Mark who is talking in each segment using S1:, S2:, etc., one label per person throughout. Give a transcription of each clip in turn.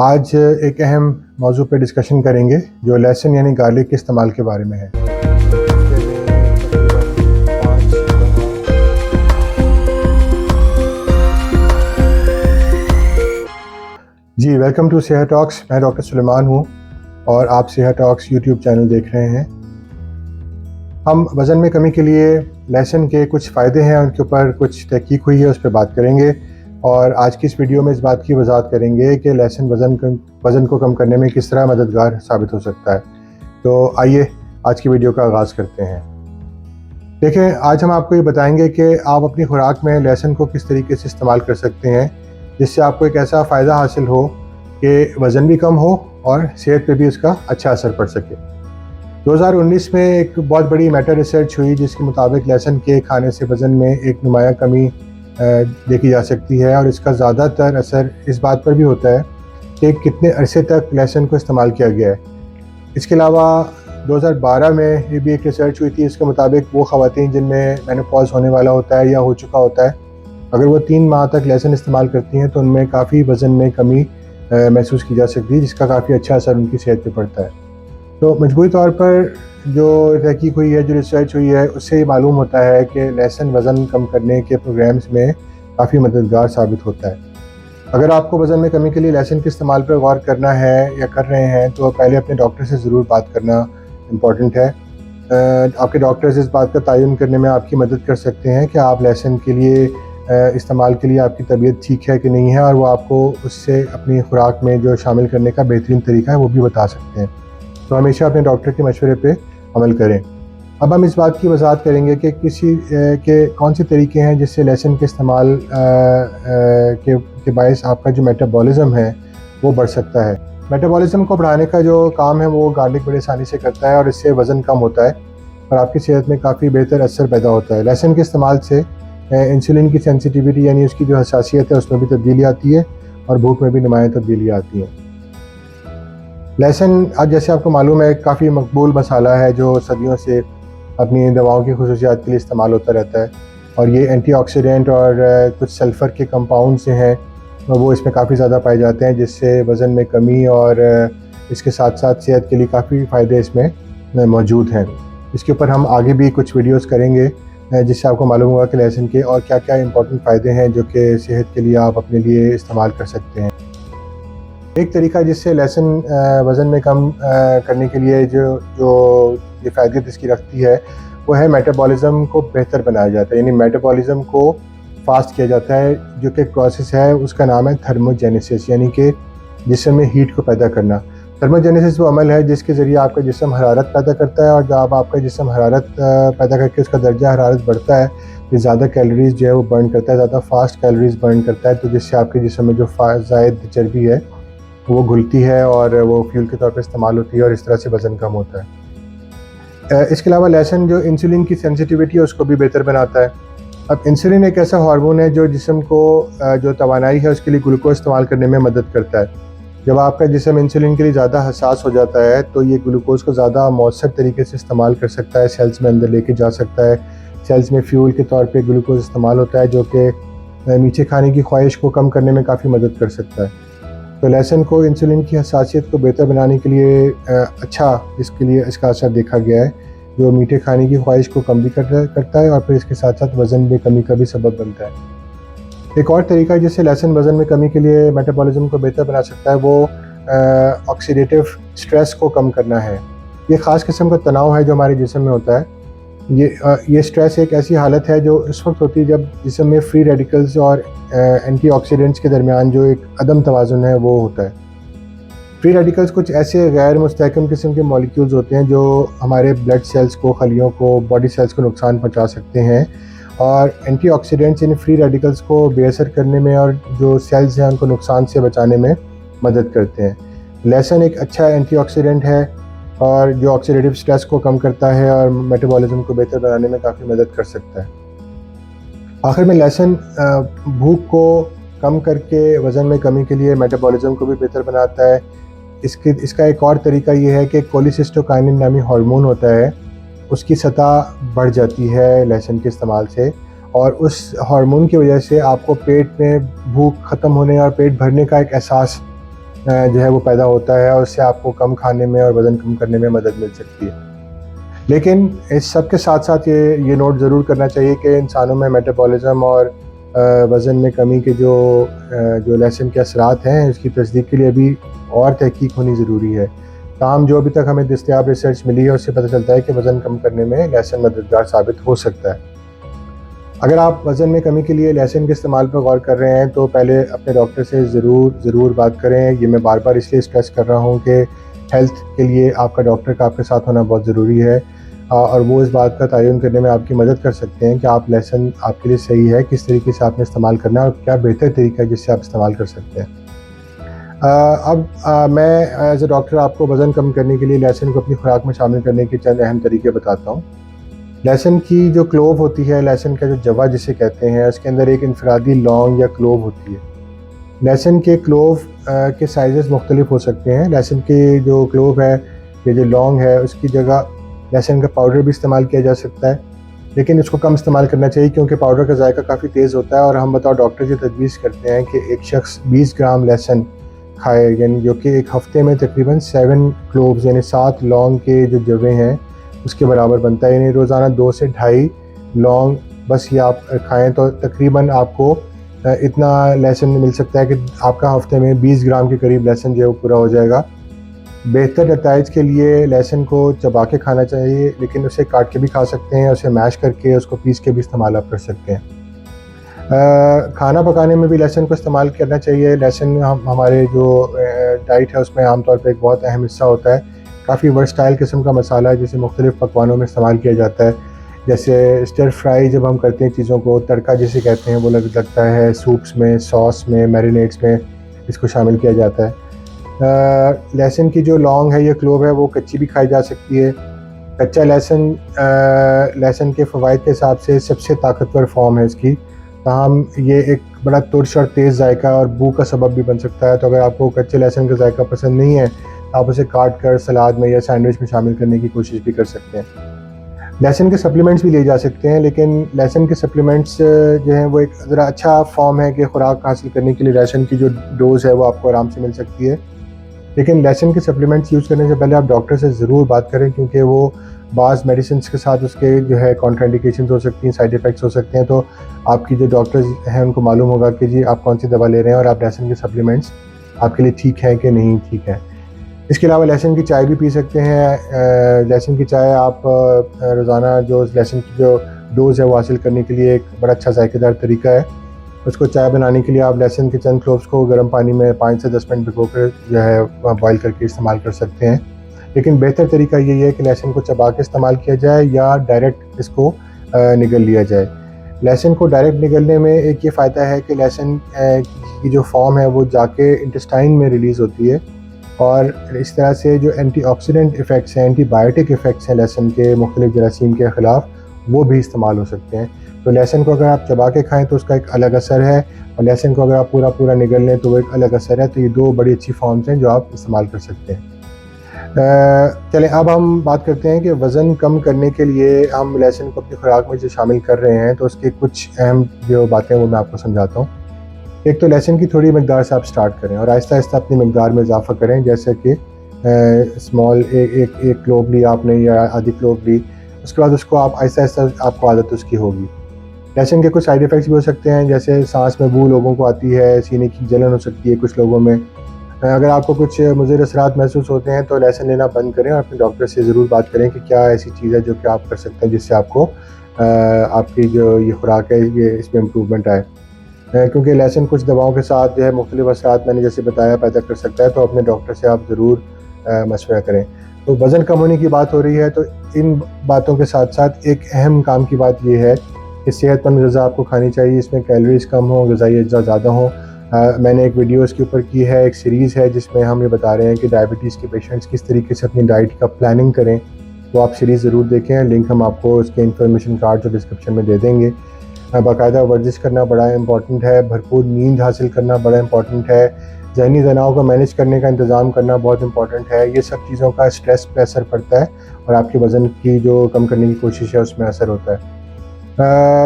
S1: आज एक अहम मौजू पे डिस्कशन करेंगे जो लहसुन यानी गार्लिक के इस्तेमाल के बारे में है। जी, वेलकम टू सेहत टॉक्स। मैं डॉक्टर सुलेमान हूँ और आप सेहत टॉक्स यूट्यूब चैनल देख रहे हैं। हम वज़न में कमी के लिए लहसुन के कुछ फ़ायदे हैं, उनके ऊपर कुछ तहकीक हुई है, उस पर बात करेंगे। और आज की इस वीडियो में इस बात की वजाहत करेंगे कि लहसुन वज़न को कम करने में किस तरह मददगार साबित हो सकता है। तो आइए आज की वीडियो का आगाज़ करते हैं। देखें, आज हम आपको ये बताएंगे कि आप अपनी खुराक में लहसुन को किस तरीके से इस्तेमाल कर सकते हैं जिससे आपको एक ऐसा फ़ायदा हासिल हो कि वज़न भी कम हो और सेहत पे भी इसका अच्छा असर पड़ सके। 2019 में एक बहुत बड़ी मेटा रिसर्च हुई जिसके मुताबिक लहसुन के खाने से वज़न में एक नुमाया कमी देखी जा सकती है, और इसका ज़्यादातर असर इस बात पर भी होता है कि कितने अरसे तक लहसुन को इस्तेमाल किया गया है। इसके अलावा 2012 में ये भी एक रिसर्च हुई थी, इसके मुताबिक वो ख़वातीन जिनमें मेनोपॉज होने वाला होता है या हो चुका होता है, अगर वो 3 माह तक लहसुन इस्तेमाल करती हैं तो उनमें काफ़ी वज़न में कमी महसूस की जा सकती है, जिसका काफ़ी अच्छा असर उनकी सेहत पर पड़ता है। तो मजबूरी तौर पर जो तहकीक हुई है, जो रिसर्च हुई है, उससे ये मालूम होता है कि लहसुन वज़न कम करने के प्रोग्राम्स में काफ़ी मददगार साबित होता है। अगर आपको वज़न में कमी के लिए लहसुन के इस्तेमाल पर गौर करना है या कर रहे हैं तो पहले अपने डॉक्टर से ज़रूर बात करना इम्पॉर्टेंट है। आपके डॉक्टर्स इस बात का तयन करने में आपकी मदद कर सकते हैं कि आप लहसुन के लिए इस्तेमाल के लिए आपकी तबीयत ठीक है कि नहीं है, और वो आपको उससे अपनी खुराक में जो शामिल करने का बेहतरीन तरीका है वो भी बता सकते हैं। तो हमेशा अपने डॉक्टर के मशवरे पे अमल करें। अब हम इस बात की वजाहत करेंगे कि के कौन से तरीके हैं जिससे लहसुन के इस्तेमाल के बायस आपका जो मेटाबॉलिज़्म है वो बढ़ सकता है। मेटाबॉलिज़्म को बढ़ाने का जो काम है वो गार्लिक बड़ी आसानी से करता है और इससे वज़न कम होता है और आपकी सेहत में काफ़ी बेहतर असर पैदा होता है। लहसुन के इस्तेमाल से इंसुलिन की सेंसिटिविटी यानी उसकी जो हसासियत है उसमें भी तब्दीली आती है और भूख में भी नुमायाँ तब्दीली आती हैं। लहसुन आज जैसे आपको मालूम है काफ़ी मकबूल मसाला है जो सदियों से अपनी दवाओं की खुसूसियात के लिए इस्तेमाल होता रहता है, और ये एंटीऑक्सीडेंट और कुछ सल्फ़र के कंपाउंड से हैं वो इसमें काफ़ी ज़्यादा पाए जाते हैं, जिससे वज़न में कमी और इसके साथ साथ सेहत के लिए काफ़ी फ़ायदे इसमें मौजूद हैं। इसके ऊपर हम आगे भी कुछ वीडियोस करेंगे जिससे आपको मालूम होगा कि लहसुन के और क्या क्या इंपॉर्टेंट फ़ायदे हैं जो कि सेहत के लिए आप अपने लिए इस्तेमाल कर सकते हैं। एक तरीका जिससे लहसुन वज़न में कम करने के लिए जो ये फ़ायदे इसकी रखती है वो है मेटाबॉलिज़्म को बेहतर बनाया जाता है, यानी मेटाबॉलिज़्म को फास्ट किया जाता है, जो कि प्रोसेस है उसका नाम है थर्मोजेनेसिस, यानी कि जिस्म में हीट को पैदा करना। थर्मोजेनेसिस वो अमल है जिसके ज़रिए आपका जिस्म हरारत पैदा करता है, और जब आपका जिस्म हरारत पैदा करके उसका दर्जा हरारत बढ़ता है तो ज़्यादा कैलोरीज़ जो है वो बर्न करता है, ज़्यादा फास्ट कैलोरीज़ बर्न करता है, तो जिससे आपके जिस्म में जो ज़ायद चर्बी है वो घुलती है और वो फ्यूल के तौर पर इस्तेमाल होती है और इस तरह से वज़न कम होता है। इसके अलावा लहसुन जो इंसुलिन की सेंसिटिविटी है उसको भी बेहतर बनाता है। अब इंसुलिन एक ऐसा हार्मोन है जो जिस्म को जो तवानाई है उसके लिए ग्लूकोज इस्तेमाल करने में मदद करता है। जब आपका जिस्म इंसुलिन के लिए ज़्यादा हसास हो जाता है तो ये ग्लूकोज को ज़्यादा मौसर तरीके से इस्तेमाल कर सकता है, सेल्स में अंदर लेके जा सकता है। सेल्स में फ्यूल के तौर पे ग्लूकोज इस्तेमाल होता है जो कि मीठे खाने की ख्वाहिश को कम करने में काफ़ी मदद कर सकता है। तो लहसुन को इंसुलिन की हसासियत को बेहतर बनाने के लिए इसके लिए इसका असर देखा गया है, जो मीठे खाने की ख्वाहिश को कम भी करता है और फिर इसके साथ साथ वज़न में कमी का भी सबब बनता है। एक और तरीका जिससे लहसुन वज़न में कमी के लिए मेटाबॉलिज़्म को बेहतर बना सकता है वो ऑक्सीडेटिव स्ट्रेस को कम करना है। ये ख़ास किस्म का तनाव है जो हमारे जिस्म में होता है। ये स्ट्रेस एक ऐसी हालत है जो उस वक्त होती है जब जिस्म में फ्री रेडिकल्स और एंटीऑक्सीडेंट्स के दरमियान जो एक अदम तवाज़ुन है वो होता है। फ्री रेडिकल्स कुछ ऐसे गैर मुस्तहकम किस्म के मॉलिक्यूल्स होते हैं जो हमारे ब्लड सेल्स को, खलियों को, बॉडी सेल्स को नुकसान पहुंचा सकते हैं, और एंटीऑक्सीडेंट्स इन फ्री रेडिकल्स को बेअसर करने में और जो सेल्स हैं उनको नुकसान से बचाने में मदद करते हैं। लहसुन एक अच्छा एंटीऑक्सीडेंट है और जो ऑक्सीडेटिव स्ट्रेस को कम करता है और मेटाबॉलिज़्म को बेहतर बनाने में काफ़ी मदद कर सकता है। आखिर में लहसुन भूख को कम करके वज़न में कमी के लिए मेटाबॉलिज़्म को भी बेहतर बनाता है। इसका एक और तरीका ये है कि कोलिसिस्टोकाइनिन नामी हार्मोन होता है, उसकी सतह बढ़ जाती है लहसुन के इस्तेमाल से, और उस हार्मोन की वजह से आपको पेट में भूख ख़त्म होने और पेट भरने का एक एहसास जो है वो पैदा होता है और उससे आपको कम खाने में और वज़न कम करने में मदद मिल सकती है। लेकिन इस सब के साथ साथ ये नोट ज़रूर करना चाहिए कि इंसानों में मेटाबॉलिज़्म और वज़न में कमी के जो लहसुन के असरात हैं उसकी तस्दीक के लिए अभी और तहकीक होनी ज़रूरी है। ताहम जो अभी तक हमें दस्तयाब रिसर्च मिली है उससे पता चलता है कि वज़न कम करने में लहसुन मददगार साबित हो सकता है। अगर आप वज़न में कमी के लिए लहसुन के इस्तेमाल पर गौर कर रहे हैं तो पहले अपने डॉक्टर से ज़रूर बात करें। ये मैं बार-बार इसलिए स्ट्रेस कर रहा हूँ कि हेल्थ के लिए आपका डॉक्टर का आपके साथ होना बहुत ज़रूरी है और वो इस बात का तयन करने में आपकी मदद कर सकते हैं कि आप लहसुन आपके लिए सही है, किस तरीके से आपने इस्तेमाल करना है और क्या बेहतर तरीका है जिससे आप इस्तेमाल कर सकते हैं। मैं एज़ अ डॉक्टर आपको वज़न कम करने के लिए लहसुन को अपनी खुराक में शामिल करने के चंद अहम तरीके बताता हूँ। लहसुन की जो क्लोव होती है, लहसुन का जो जवा जिसे कहते हैं, उसके अंदर एक इनफरादी लौंग या क्लोव होती है। लहसुन के क्लोव के साइज़ेस मुख्तलिफ हो सकते हैं। लहसुन की जो क्लोव है, ये जो लौंग है, उसकी जगह लहसुन का पाउडर भी इस्तेमाल किया जा सकता है, लेकिन इसको कम इस्तेमाल करना चाहिए क्योंकि पाउडर का जायका काफ़ी तेज़ होता है और हम बतौर डॉक्टर ये तजवीज़ करते हैं कि एक शख्स 20 ग्राम लहसुन खाए, यानी जो कि एक हफ़्ते में तकरीबन 7 क्लोव्स यानी 7 लौंग के जो जवे हैं उसके बराबर बनता है। यानी रोज़ाना 2 से ढाई लौंग बस ये आप खाएँ तो तकरीबन आपको इतना लहसुन मिल सकता है कि आपका हफ़्ते में 20 ग्राम के करीब लहसुन जो है वो पूरा हो जाएगा। बेहतर नताइज के लिए लहसुन को चबा के खाना चाहिए, लेकिन उसे काट के भी खा सकते हैं, उसे मैश करके उसको पीस के भी इस्तेमाल आप कर सकते हैं। खाना पकाने में भी लहसुन को इस्तेमाल करना चाहिए। लहसुन हमारे जो डाइट है उसमें आमतौर पर एक बहुत अहम हिस्सा होता है। काफ़ी वर्सटाइल किस्म का मसाला है जिसे मुख्तलिफ़ पकवानों में इस्तेमाल किया जाता है। जैसे स्टर फ्राई जब हम करते हैं चीज़ों को, तड़का जिसे कहते हैं वो लगता है सूप्स में, सॉस में, मैरिनेड्स में इसको शामिल किया जाता है। लहसुन की जो लौंग है या क्लोव है वो कच्ची भी खाई जा सकती है। कच्चा लहसुन लहसुन के फ़वाइद के हिसाब से सबसे ताकतवर फॉर्म है इसकी, ताहम ये एक बड़ा तुर्श और तेज़ जायका और बू का सबब भी बन सकता है। तो अगर आपको कच्चे लहसुन का जायका पसंद नहीं है, आप उसे काट कर सलाद में या सैंडविच में शामिल करने की कोशिश भी कर सकते हैं। लहसुन के सप्लीमेंट्स भी लिए जा सकते हैं, लेकिन लहसुन के सप्लीमेंट्स जो हैं वो एक ज़रा अच्छा फॉर्म है कि खुराक हासिल करने के लिए लहसुन की जो डोज़ है वो आपको आराम से मिल सकती है। लेकिन लहसुन के सप्लीमेंट्स यूज़ करने से पहले आप डॉक्टर से ज़रूर बात करें क्योंकि वो बाज़ मेडिसिन्स के साथ उसके जो है कॉन्ट्राइंडिकेशंस हो सकती हैं, साइड इफ़ेक्ट्स हो सकते हैं। तो आपकी जो डॉक्टर्स हैं उनको मालूम होगा कि जी आप कौन सी दवा ले रहे हैं और आप लहसुन के सप्लीमेंट्स आपके लिए ठीक हैं कि नहीं ठीक है। इसके अलावा लहसुन की चाय भी पी सकते हैं। लहसुन की चाय आप रोज़ाना जो लहसुन की जो डोज़ है वो हासिल करने के लिए एक बड़ा अच्छा जायकेदार तरीका है। उसको चाय बनाने के लिए आप लहसुन के चंद क्लोव्स को गर्म पानी में 5 से 10 मिनट भिगोकर जो है बॉयल करके इस्तेमाल कर सकते हैं। लेकिन बेहतर तरीका यही है कि लहसुन को चबा के इस्तेमाल किया जाए या डायरेक्ट इसको निगल लिया जाए। लहसुन को डायरेक्ट निगलने में एक ये फ़ायदा है कि लहसुन की जो फॉर्म है वो जाके इंटेस्टाइन में रिलीज़ होती है और इस तरह से जो एंटीऑक्सीडेंट इफ़ेक्ट्स हैं, एंटीबायोटिक इफ़ेक्ट्स हैं लहसुन के मुख्तलिफ़ जरासीम के ख़िलाफ़, वो भी इस्तेमाल हो सकते हैं। तो लहसुन को अगर आप चबा के खाएँ तो उसका एक अलग असर है और लहसुन को अगर आप पूरा निगल लें तो वो एक अलग असर है। तो ये 2 बड़ी अच्छी फॉर्म्स हैं जो आप इस्तेमाल कर सकते हैं। चलें अब हम बात करते हैं कि वज़न कम करने के लिए हम लहसुन को अपनी खुराक में जो शामिल कर रहे हैं तो उसकी कुछ अहम जो बातें वो मैं आपको समझाता हूँ। एक तो लहसुन की थोड़ी मकदार से आप स्टार्ट करें और आहिस्ता-आहिस्ता अपनी मकदार में इज़ाफ़ा करें, जैसे कि स्मॉल एक क्लोव ली आपने या आधी क्लोव ली, उसके बाद उसको आप आहिस्ता-आहिस्ता आपको आदत उसकी होगी। लहसुन के कुछ साइड इफ़ेक्ट्स भी हो सकते हैं, जैसे सांस में बू लोगों को आती है, सीने की जलन हो सकती है कुछ लोगों में। अगर आपको कुछ मुज़िर असरात महसूस होते हैं तो लहसुन लेना बंद करें और अपने डॉक्टर से ज़रूर बात करें कि क्या ऐसी चीज़ है जो कि आप कर सकते हैं जिससे आपको आपकी जो ये खुराक है ये इसमें इम्प्रूवमेंट आए। क्योंकि लहसुन कुछ दवाओं के साथ जो है मुख्तलिफ़ असरात मैंने जैसे बताया पैदा कर सकता है, तो अपने डॉक्टर से आप ज़रूर मशवरा करें। तो वज़न कम होने की बात हो रही है तो इन बातों के साथ साथ एक अहम काम की बात ये है कि सेहतमंद ग़िज़ा आपको खानी चाहिए, इसमें कैलोरीज़ कम हो, ग़िज़ाई अज्जा ज़्यादा हों। मैंने एक वीडियो इसके ऊपर की है, एक सीरीज़ है जिसमें हम ये बता रहे हैं कि डायबिटीज़ के पेशेंट्स किस तरीके से अपनी डाइट का प्लानिंग करें, तो आप सीरीज़ ज़रूर देखें। लिंक हम आपको उसके इन्फॉर्मेशन कार्ड जो डिस्क्रिप्शन में दे देंगे। बाकायदा वर्जिश करना बड़ा इम्पॉर्टेंट है, भरपूर नींद हासिल करना बड़ा इम्पॉर्टेंट है, ज़हनी तनाव को मैनेज करने का इंतज़ाम करना बहुत इम्पॉर्टेंट है। ये सब चीज़ों का स्ट्रेस पे असर पड़ता है और आपके वज़न की जो कम करने की कोशिश है उसमें असर होता है।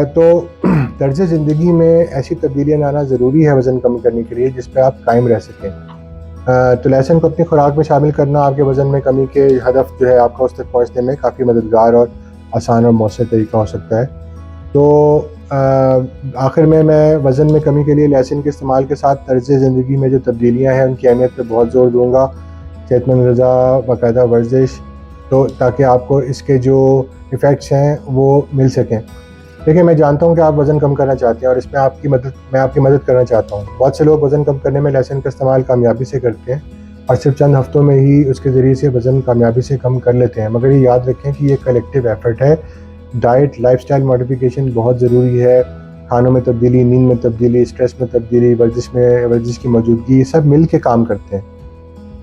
S1: तो तर्ज़ ज़िंदगी में ऐसी तब्दीलियाँ लाना ज़रूरी है वज़न कम करने के लिए जिस पे आप कायम रह सकें। तो लहसुन को अपनी खुराक में शामिल करना आपके वज़न में कमी के हदफ जो है आपका उस तक पहुँचने में काफ़ी मददगार और आसान और मौसर तरीका हो सकता है। तो आखिर में मैं वज़न में कमी के लिए लहसुन के इस्तेमाल के साथ तर्ज़ ज़िंदगी में जो तब्दीलियाँ हैं उनकी अहमियत पर बहुत ज़ोर दूँगा। सेहतमंद ग़िज़ा, बाकायदा वर्जिश, तो ताकि आपको इसके जो इफ़ेक्ट्स हैं वो मिल सकें। देखिए, मैं जानता हूँ कि आप वज़न कम करना चाहते हैं और इसमें मैं आपकी मदद करना चाहता हूँ। बहुत से लोग वज़न कम करने में लहसुन का इस्तेमाल कामयाबी से करते हैं और सिर्फ चंद हफ्तों में ही उसके ज़रिए से वज़न कामयाबी से कम कर लेते हैं। मगर ये याद रखें कि ये कलेक्टिव एफ़र्ट है। डाइट, लाइफ़स्टाइल मॉडिफ़िकेशन बहुत ज़रूरी है। खानों में तब्दीली, नींद में तब्दीली, स्ट्रेस में तब्दीली, वर्जिश की मौजूदगी, ये सब मिल के काम करते हैं।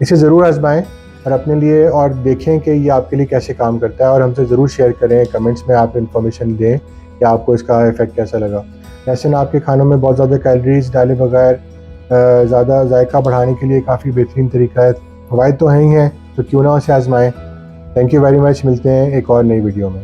S1: इसे ज़रूर आज़माएँ और अपने लिए और देखें कि ये आपके लिए कैसे काम करता है, और हमसे ज़रूर शेयर करें, कमेंट्स में आप इन्फॉर्मेशन दें कि आपको इसका इफ़ेक्ट कैसा लगा। लहसुन आपके खानों में बहुत ज़्यादा कैलोरीज़ डाले बगैर ज़्यादा जायका बढ़ाने के लिए काफ़ी बेहतरीन तरीका है। फ़वाइद तो हैं ही हैं, तो क्यों ना उसे आज़माएँ। Thank you very much. मिलते हैं एक और नई वीडियो में।